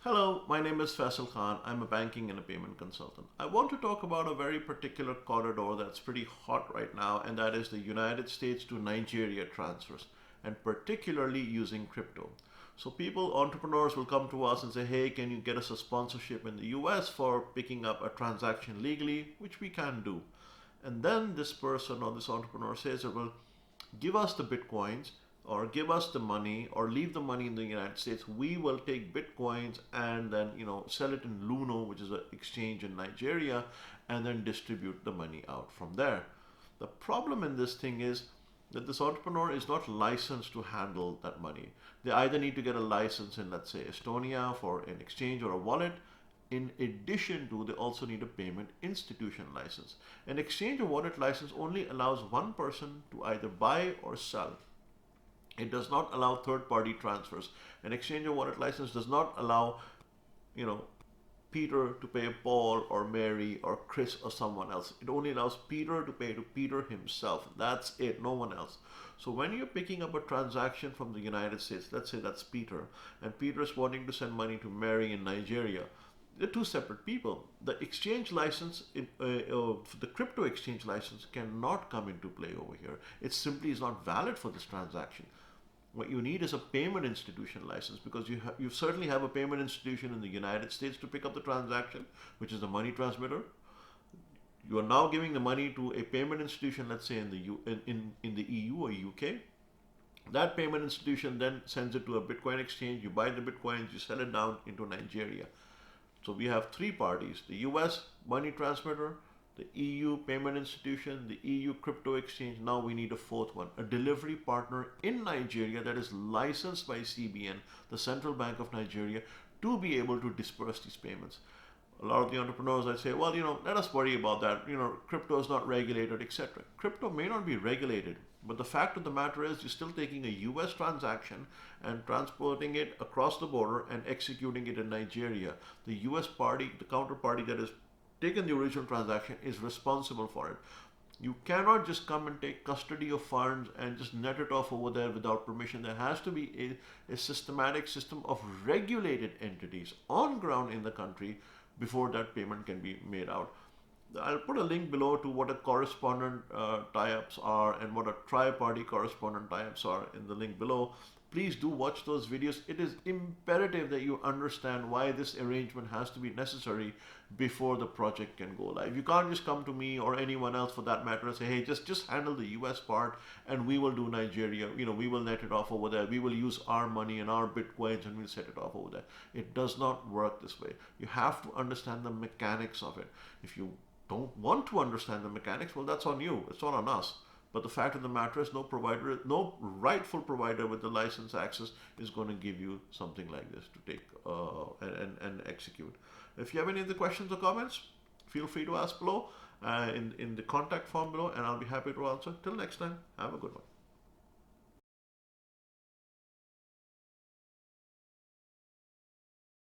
Hello, my name is Faisal Khan. I'm a banking and a payment consultant. I want to talk about a very particular corridor that's pretty hot right now, and that is the United States to Nigeria transfers, and particularly using crypto. So people, entrepreneurs will come to us and say, hey, can you get us a sponsorship in the US for picking up a transaction legally, which we can do. And then this person or this entrepreneur says, well, give us the bitcoins or give us the money or leave the money in the United States. We will take bitcoins and then sell it in Luno, which is an exchange in Nigeria, and then distribute the money out from there. The problem in this thing is that this entrepreneur is not licensed to handle that money. They either need to get a license in, let's say, Estonia for an exchange or a wallet. In addition to, they also need a payment institution license. An exchange or wallet license only allows one person to either buy or sell. It does not allow third-party transfers. An exchange or wallet license does not allow, Peter to pay Paul or Mary or Chris or someone else. It only allows Peter to pay to Peter himself. That's it, no one else. So when you're picking up a transaction from the United States, let's say that's Peter, and Peter's wanting to send money to Mary in Nigeria, they're two separate people. The exchange license, the crypto exchange license cannot come into play over here. It simply is not valid for this transaction. What you need is a payment institution license, because you certainly have a payment institution in the United States to pick up the transaction, which is the money transmitter. You are now giving the money to a payment institution, let's say in the EU or UK. That payment institution then sends it to a Bitcoin exchange. You buy the Bitcoins, you sell it down into Nigeria. So we have three parties: the US money transmitter, the EU payment institution, the EU crypto exchange. Now we need a fourth one, a delivery partner in Nigeria that is licensed by CBN, the Central Bank of Nigeria, to be able to disperse these payments. A lot of the entrepreneurs, I say, well, let us worry about that. Crypto is not regulated, etc. Crypto may not be regulated, but the fact of the matter is you're still taking a US transaction and transporting it across the border and executing it in Nigeria. The US party, the counterparty that has taken the original transaction, is responsible for it. You cannot just come and take custody of funds and just net it off over there without permission. There has to be a systematic system of regulated entities on ground in the country before that payment can be made out. I'll put a link below to what a correspondent tie-ups are and what a tri-party correspondent tie-ups are in the link below. Please do watch those videos. It is imperative that you understand why this arrangement has to be necessary before the project can go live. You can't just come to me or anyone else for that matter and say, hey, just handle the US part and we will do Nigeria. We will net it off over there. We will use our money and our Bitcoins and we'll set it off over there. It does not work this way. You have to understand the mechanics of it. If you don't want to understand the mechanics, well, that's on you. It's not on us. But the fact of the matter is no rightful provider with the license access is going to give you something like this to take and execute. If you have any other questions or comments, feel free to ask below in the contact form below, and I'll be happy to answer. Till next time, have a good one.